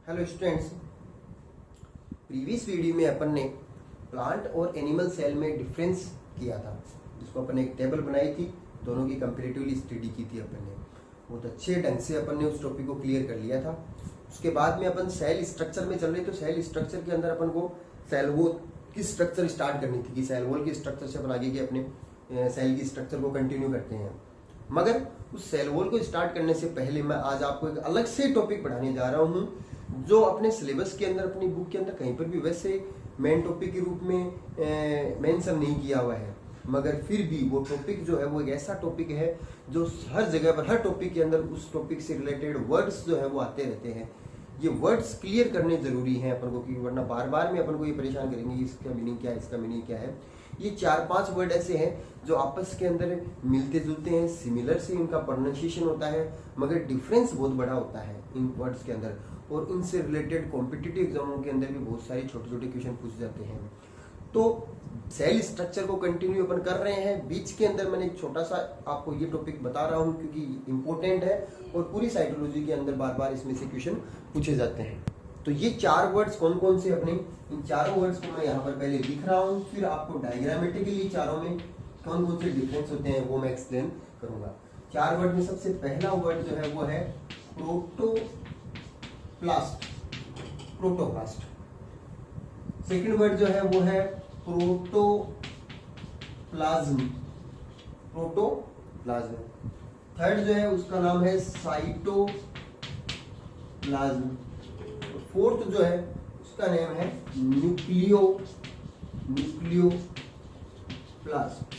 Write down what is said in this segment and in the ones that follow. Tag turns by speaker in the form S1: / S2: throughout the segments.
S1: Hello students, previous video में अपन ने plant और एनिमल सेल में डिफरेंस किया था, जिसको अपन ने एक टेबल बनाई थी, दोनों की कंपैरेटिवली स्टडी की थी। अपन ने बहुत अच्छे ढंग से अपन ने उस टॉपिक को क्लियर कर लिया था। उसके बाद में अपन सेल स्ट्रक्चर में चल रहे, तो सेल स्ट्रक्चर के अंदर अपन को सेल वॉल की स्ट्रक्चर स्टार्ट करनी थी कि सेल वॉल की स्ट्रक्चर से अपन आगे के अपने सेल की स्ट्रक्चर को कंटिन्यू करते हैं। मगर उस सेल वॉल को स्टार्ट करने से पहले मैं आज आपको एक अलग से टॉपिक पढ़ाने जा रहा हूँ, जो अपने सिलेबस के अंदर, अपनी बुक के अंदर कहीं पर भी वैसे मेन टॉपिक के रूप में मेंशन नहीं किया हुआ है, मगर फिर भी वो टॉपिक जो है वो एक ऐसा टॉपिक है जो हर जगह पर, हर टॉपिक के अंदर उस टॉपिक से रिलेटेड वर्ड्स जो है वो आते रहते हैं। ये वर्ड्स क्लियर करने जरूरी हैं अपन को, क्योंकि वरना बार बार में अपन को ये परेशान करेंगे इसका मीनिंग क्या है, इसका मीनिंग क्या है। ये 4-5 वर्ड ऐसे हैं जो आपस के अंदर मिलते जुलते हैं, सिमिलर से इनका प्रोनाउंसिएशन होता है, मगर डिफरेंस बहुत बड़ा होता है इन वर्ड्स के अंदर। और इनसे रिलेटेड कॉम्पिटिटिव एग्जामों के अंदर भी बहुत सारे छोटे छोटे क्वेश्चन पूछ जाते हैं। तो सेल स्ट्रक्चर को कंटिन्यू अपन कर रहे हैं। बीच के अंदर मैंने एक छोटा सा आपको ये टॉपिक बता रहा हूँ क्योंकि इम्पोर्टेंट है और पूरी साइकोलॉजी के अंदर बार बार इसमें से क्वेश्चन पूछे जाते हैं। तो ये 4 वर्ड्स कौन कौन से, अपने इन चारों वर्ड्स को मैं यहाँ पर पहले लिख रहा हूँ, फिर आपको डायग्रामेटिकली चारों में कौन कौन से डिफरेंस होते हैं वो मैं एक्सप्लेन करूंगा। 4 वर्ड में सबसे पहला वर्ड जो है वो है प्रोटोप्लास्ट। सेकंड वर्ड जो है वो है प्रोटोप्लाज्म। थर्ड जो है उसका नाम है साइटोप्लाज्म। फोर्थ जो है उसका नेम है न्यूक्लियोप्लास्ट।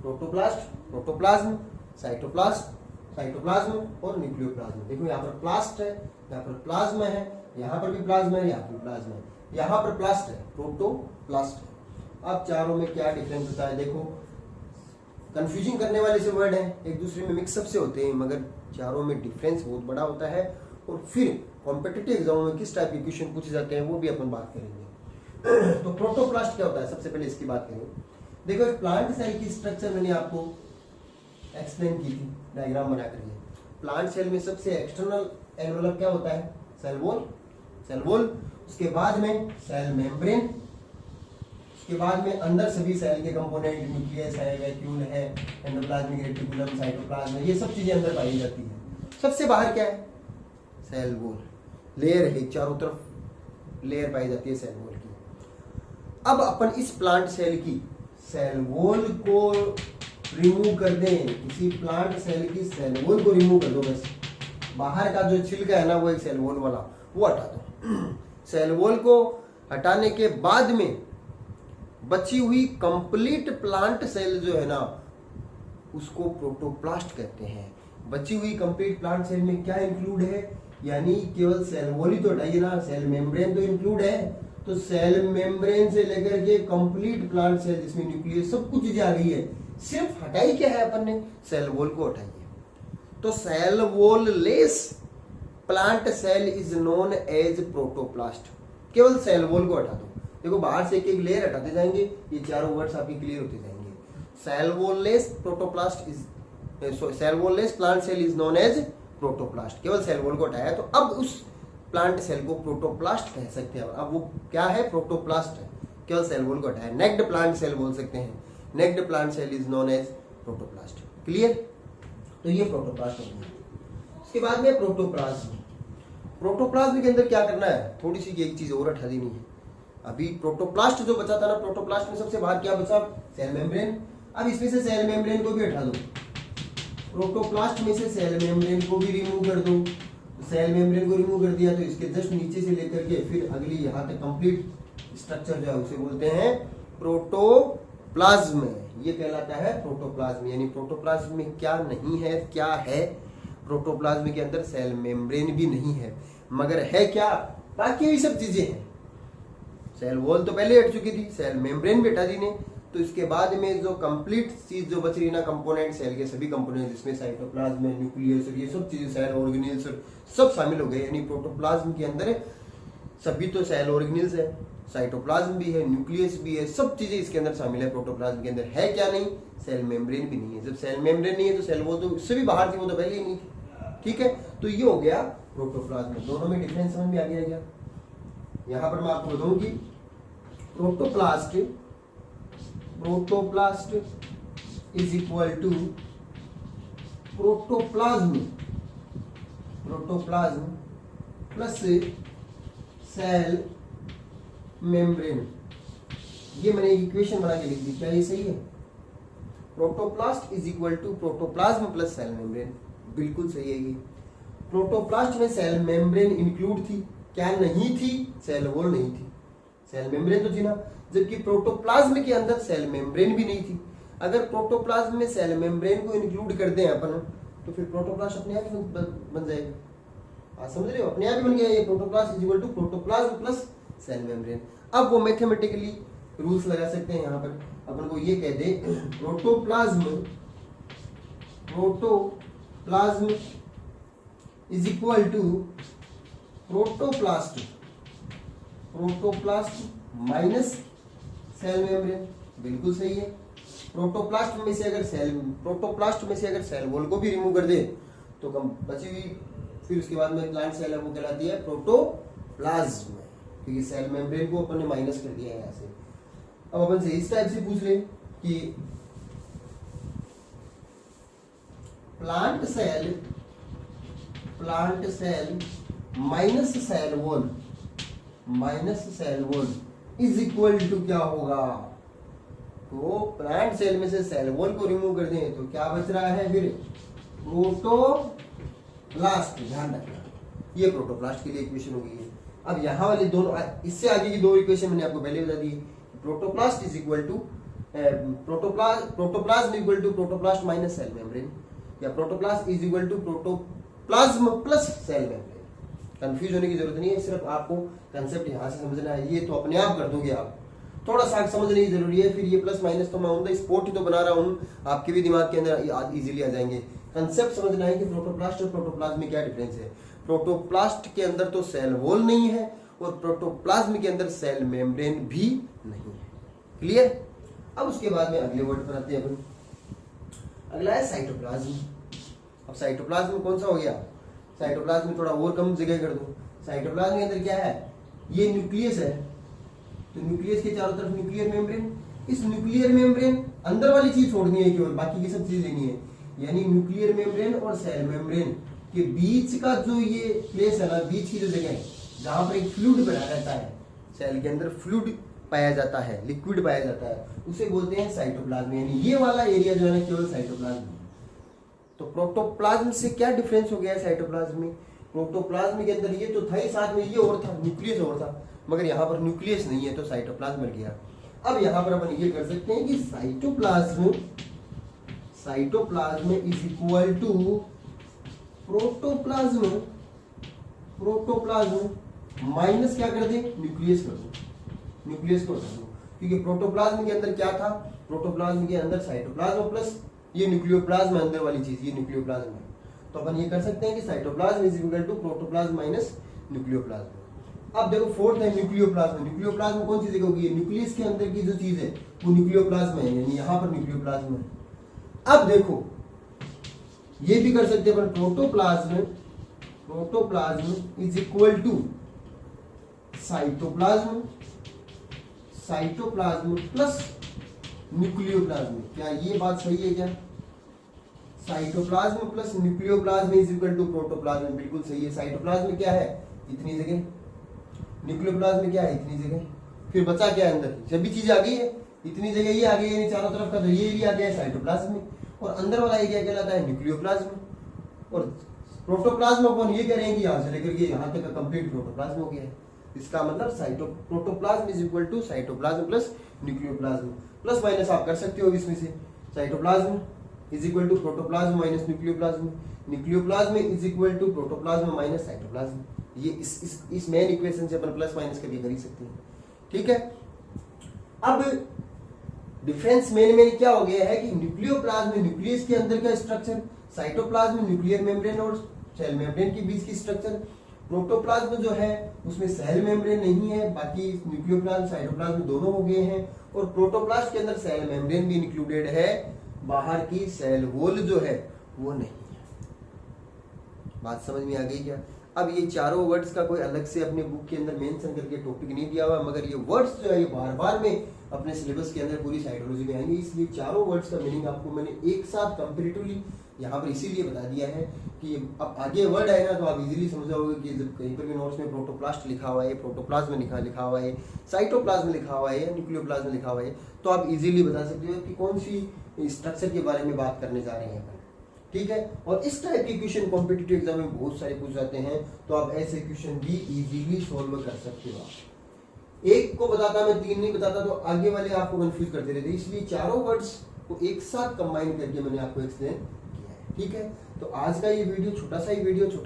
S1: प्रोटोप्लाज्म, साइटोप्लाज्म और न्यूक्लियोप्लाज्म। देखो यहाँ पर प्लास्ट है, यहाँ पर प्लाज्मा है, यहाँ पर भी प्लाज्मा है, यहाँ पर प्लाज्मा है, यहाँ पर प्लास्ट है, प्रोटोप्लास्ट है। अब चारों में क्या डिफरेंस होता है देखो। कंफ्यूजिंग करने वाले से वर्ड हैं, एक दूसरे में मिक्सअप से होते हैं, मगर चारों में डिफरेंस बहुत बड़ा होता है। और फिर कॉम्पिटिटिव एग्जामों में किस टाइप के क्वेश्चन पूछे जाते हैं वो भी अपन बात करेंगे। तो प्रोटोप्लास्ट क्या होता है, सबसे पहले इसकी बात करें। देखो, एक प्लांट सेल की स्ट्रक्चर मैंने आपको एक्सप्लेन की थी डायग्राम बना करके। प्लांट सेल में सबसे एक्सटर्नल एनवेलप क्या होता है, सेल वॉल। उसके बाद में सेल मेम्ब्रेन, उसके बाद में अंदर सभी सेल के कंपोनेंट, न्यूक्लियस है, वैक्यूल है, एंडोप्लाज्मिक रेटिकुलम, साइटोप्लाज्म, ये सब चीजें अंदर पाई जाती है। सबसे बाहर क्या है, सेल वॉल, लेयर है, चारों तरफ लेयर पाई जाती है सेल वॉल की। अब अपन इस प्लांट सेल की सेल वॉल को रिमूव कर दें, किसी प्लांट सेल की सेल वॉल को रिमूव कर दो, बस बाहर का जो छिलका है ना वो एक सेल वॉल वाला, वो हटा दो। सेल वॉल को हटाने के बाद में बची हुई कंप्लीट प्लांट सेल जो है ना उसको प्रोटोप्लास्ट कहते हैं। बची हुई कंप्लीट प्लांट सेल में क्या इंक्लूड है, यानी केवल सेल वॉल ही तो हटाइए ना, सेल मेम्ब्रेन तो इंक्लूड है। तो सेल मेम्ब्रेन से लेकर के कंप्लीट प्लांट सेल जिसमें न्यूक्लियस सब कुछ चीजें आ गई है, सिर्फ हटाई क्या है अपन ने, सेल वॉल को हटाइए। तो cell wall less plant cell is known as protoplast. केवल सेल वॉल को हटा दो। देखो, बाहर से एक एक लेयर हटाते जाएंगे, ये चारों वर्ड्स आपके क्लियर होते जाएंगे। Cell wall less plant cell is known as protoplast. केवल सेल वॉल को हटाया तो अब उस प्लांट सेल को प्रोटोप्लास्ट कह सकते हैं। अब वो क्या है, प्रोटोप्लास्ट है, केवल सेल वॉल को हटाया। नेक्ड प्लांट सेल बोल सकते हैं, naked plant cell is known as protoplast. Clear? तो ये प्रोटोप्लास्ट हो गया। उसके बाद में प्रोटोप्लाज्म के अंदर क्या करना है, थोड़ी सी एक चीज और हटा देनी है। अभी प्रोटोप्लास्ट जो बचा था ना, प्रोटोप्लास्ट में सबसे बाहर क्या बचा, सेल मेम्ब्रेन। अब इसमें से सेल मेम्ब्रेन को भी हटा दो। प्रोटोप्लास्ट में से सेल मेम्ब्रेन को भी रिमूव कर दो। सेल मेम्ब्रेन को रिमूव कर दिया तो इसके जस्ट नीचे से लेकर के फिर अगली यहाँ तक कंप्लीट स्ट्रक्चर जो है उसे बोलते हैं प्रोटोप्लाज्म। ये कहलाता है प्रोटोप्लाज्म। यानी प्रोटोप्लाज्म में क्या नहीं है, क्या है, प्रोटोप्लाज्म के अंदर सेल मेम्ब्रेन भी नहीं है, मगर है क्या, बाकी ये सब चीजें हैं। सेल वॉल तो पहले हट चुकी थी, सेल मेम्ब्रेन भी हटा दी ने, तो इसके बाद में जो कंप्लीट चीज जो बच रही ना, कंपोनेंट, सेल के सभी कंपोनेंट जिसमें साइटोप्लाज्म, न्यूक्लियस और ये सब चीजें, सेल ऑर्गेनेल्स सब शामिल हो गए। यानी प्रोटोप्लाज्म के अंदर सभी तो सेल ऑर्गेनेल्स है, साइटोप्लाज्म भी है, न्यूक्लियस भी है, सब चीजें इसके अंदर शामिल है। प्रोटोप्लाज्म के अंदर है क्या नहीं, सेल मेम्ब्रेन भी नहीं है। जब सेल मेम्ब्रेन नहीं है तो सेल वॉल तो उससे भी बाहर थी, वो तो पहले ही नहीं थी। ठीक है, तो ये हो गया प्रोटोप्लाज्म, दोनों में डिफरेंस समझ में आ गया क्या? यहां पर मैं आपको बताऊं कि protoplast is equal to protoplasm plus cell membrane. ये मैंने एक इक्वेशन बना के लिख दी, क्या ये सही है? Protoplast is equal to protoplasm plus cell membrane, बिल्कुल सही है ये। प्रोटोप्लास्ट में सेल मेम्ब्रेन इंक्लूड थी, क्या नहीं थी? सेल वॉल नहीं थी, सेल मेम्ब्रेन तो थी ना, जबकि प्रोटोप्लाज्म के अंदर सेल मेम्ब्रेन भी नहीं थी। अगर प्रोटोप्लाज्म में सेल मेम्ब्रेन को इंक्लूड कर दें अपन, तो फिर प्रोटोप्लास्ट अपने आप ही बन जाएगा। आप समझ रहे हो, अपने आप ही बन गया ये protoplast is equal to protoplasm plus cell membrane. अब वो मैथमेटिकली रूल्स लगा सकते हैं। यहाँ पर अपन को ये कह दे protoplasm is equal to protoplast minus cell membrane, बिल्कुल सही है। प्रोटोप्लास्ट में से अगर सेल वॉल को भी रिमूव कर दे तो कम बची हुई, फिर उसके बाद में प्लांट सेल है वो कहलाती है प्रोटोप्लाज्म, क्योंकि सेल मेम्ब्रेन को अपन ने माइनस कर दिया है यहाँ से। अब अपन से इस टाइप से पूछ ले कि plant cell minus cell wall is equal to क्या होगा? तो प्लांट सेल में से सेल वॉल को रिमूव कर दें तो क्या बच रहा है फिर? प्रोटोप्लास्ट। ध्यान रखना, ये प्रोटोप्लास्ट के लिए इक्वेशन होगी। अब यहाँ वाली दोनों, इससे आगे की दो इक्वेशन मैंने आपको पहले बता दी। Protoplast is equal to protoplasm equal to protoplast minus cell membrane, या protoplast is equal to protoplasm plus cell membrane. Confuse होने की जरूरत नहीं है, सिर्फ आपको कंसेप्ट यहाँ से समझना है। ये तो अपने आप कर दोगे आप, थोड़ा सा समझने की जरूरी है। फिर ये प्लस माइनस तो मैं ऑन द स्पॉट ही तो बना रहा हूँ, आपके भी दिमाग के अंदर इजीली आ जाएंगे। कंसेप्ट समझना है कि प्रोटोप्लास्ट और प्रोटोप्लाज्म में क्या डिफरेंस है। प्रोटोप्लास्ट के अंदर तो सेल वॉल नहीं है और प्रोटोप्लाज्म के अंदर सेल मेम्ब्रेन भी नहीं है। क्लियर? अब उसके बाद में अगले वर्ड पर आते हैं अपन। अगला है साइटोप्लाज्म। अब साइटोप्लाज्म कौन सा हो गया? साइटोप्लाज्म में थोड़ा और कम जगह कर दो। साइटोप्लाज्म के अंदर क्या है? ये न्यूक्लियस है, तो न्यूक्लियस के चारों तरफ न्यूक्लियर मेम्ब्रेन। इस न्यूक्लियर मेम्ब्रेन अंदर वाली चीज छोड़नी है केवल, बाकी की सब चीज लेनी है। यानी न्यूक्लियर मेम्ब्रेन और सेल मेम्ब्रेन के बीच का जो ये प्लेस है ना, बीच की जो जगह है जहां पर एक फ्लूइड बना रहता है, सेल के अंदर फ्लूइड पाया जाता है, लिक्विड पाया जाता है, उसे बोलते हैं साइटोप्लाज्म। यानी ये वाला एरिया जो है ना केवल साइटोप्लाज्म। तो प्रोटोप्लाज्म से क्या डिफरेंस हो गया है साइटोप्लाज्म में? प्रोटोप्लाज्म के अंदर ये तो था ही, साथ में ये और था, न्यूक्लियस और था, मगर यहाँ पर न्यूक्लियस नहीं है तो साइटोप्लाज्म मिल गया। अब यहाँ पर अपन ये कर सकते हैं कि cytoplasm is equal to protoplasm minus क्या कर दे? न्यूक्लियस कर दो, क्योंकि प्रोटोप्लाज्म के अंदर क्या था? प्रोटोप्लाज्म के अंदर साइटोप्लाज्म प्लस ये न्यूक्लियोप्लाज्म अंदर वाली चीज, ये न्यूक्लियोप्लाज्म है। तो अपन ये कर सकते हैं कि cytoplasm is equal to protoplasm minus nucleoplasm. अब देखो फोर्थ है न्यूक्लियोप्लाज्म। न्यूक्लियोप्लाज्म कौन सी जगह होगी? न्यूक्लियस के अंदर की जो चीज है वो न्यूक्लियोप्लाज्म है, यानी यहाँ पर न्यूक्लियोप्लाज्म है। अब देखो ये भी कर सकते हैं अपन, protoplasm is equal to cytoplasm plus nucleoplasm. क्या ये बात सही है क्या? Cytoplasm plus nucleoplasm is equal to protoplasm, बिल्कुल सही है। साइटोप्लाज्म में क्या है? इतनी जगह, न्यूक्लियोप्लाज्म में क्या है? इतनी जगह। फिर बचा क्या है अंदर? सभी चीजें आ गई है, इतनी जगह ये आ गई है चारों तरफ का, तो ये एरिया आ गया है साइटोप्लाज्म में, और अंदर वाला एरिया कहलाता है न्यूक्लियोप्लाज्म। और प्रोटोप्लाज्म अपन ये कह रहे हैं कि यहाँ से लेकर के यहाँ तक का कंप्लीट प्रोटोप्लाज्म हो गया है। इसका मतलब protoplasm is equal to cytoplasm plus nucleoplasm. Plus minus आप कर सकते हो इसमें से। Cytoplasm is equal to protoplasm minus nucleoplasm, nucleoplasm is equal to protoplasm minus cytoplasm. ये इस मेन इक्वेशन से अपन प्लस माइनस करके कर ही सकते हैं। ठीक है? अब डिफरेंस मेन क्या हो गया है कि न्यूक्लियोप्लाज्म में न्यूक्लियस के अंदर का स्ट्रक्चर, साइटोप्लाज्म में न्यूक्लियर मेम्ब्रेन और सेल मेम्ब्रेन के बीच की स्ट्रक्चर, प्रोटोप्लाज्म जो है उसमें सेल मेम्ब्रेन नहीं है, बाकी न्यूक्लियोप्लाज्म साइटोप्लाज्म दोनों हो गए हैं, और प्रोटोप्लास्ट के अंदर सेल मेम्ब्रेन भी इंक्लूडेड है, बाहर की सेल वॉल जो है वो नहीं है। बात समझ में आ गई क्या? अब ये चारों वर्ड्स का कोई अलग से अपने बुक के अंदर मेंशन करके टॉपिक नहीं दिया हुआ, मगर ये वर्ड्स जो है ये बार बार में अपने सिलेबस के अंदर पूरी साइकोलॉजी में आएंगे, इसलिए चारों वर्ड्स का मीनिंग आपको मैंने एक साथ कंपेरेटिवली यहाँ पर इसीलिए बता दिया है कि अब आगे वर्ड आएगा तो आप इजीली समझ जाओगे कि जब कहीं पर भी नोट्स में प्रोटोप्लास्ट लिखा हुआ है, प्रोटोप्लाज्म लिखा हुआ है, साइटोप्लाज्म लिखा हुआ है, न्यूक्लियोप्लाज्म लिखा हुआ है, तो आप इजीली बता सकते हो कि कौन सी स्ट्रक्चर के बारे में बात करने जा रहे हैं अपन। ठीक है, और इस टाइप के क्वेश्चन कॉम्पिटिटिव एग्जाम में बहुत सारे पूछ जाते हैं, तो आप ऐसे क्वेश्चन भी इजीली सॉल्व कर सकते हो। आप एक को बताता मैं 3 नहीं बताता तो आगे वाले आपको कंफ्यूज करते रहते, इसलिए चारों वर्ड्स को एक साथ कंबाइन करके मैंने आपको एक्सप्लेन किया है। ठीक है, तो आज का ये वीडियो छोटा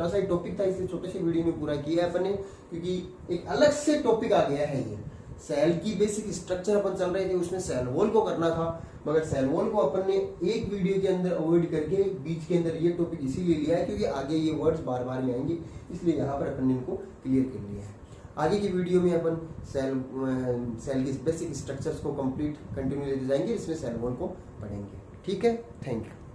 S1: सा ही टॉपिक था, इसलिए छोटे से वीडियो में पूरा किया है अपन ने, क्योंकि एक अलग से टॉपिक आ गया है। ये सेल की बेसिक स्ट्रक्चर अपन चल रहे थे, उसमें सेल वॉल को करना था, मगर सेल वॉल को अपन ने एक वीडियो के अंदर अवॉइड करके बीच के अंदर ये टॉपिक इसीलिए लिया है क्योंकि आगे ये वर्ड्स बार बार में आएंगे, इसलिए यहाँ पर अपन ने इनको क्लियर कर लिया है। आगे की वीडियो में अपन सेल की बेसिक स्ट्रक्चर्स को कंप्लीट कंटिन्यू लेते जाएंगे, इसमें सेल वॉल को पढ़ेंगे। ठीक है, थैंक यू।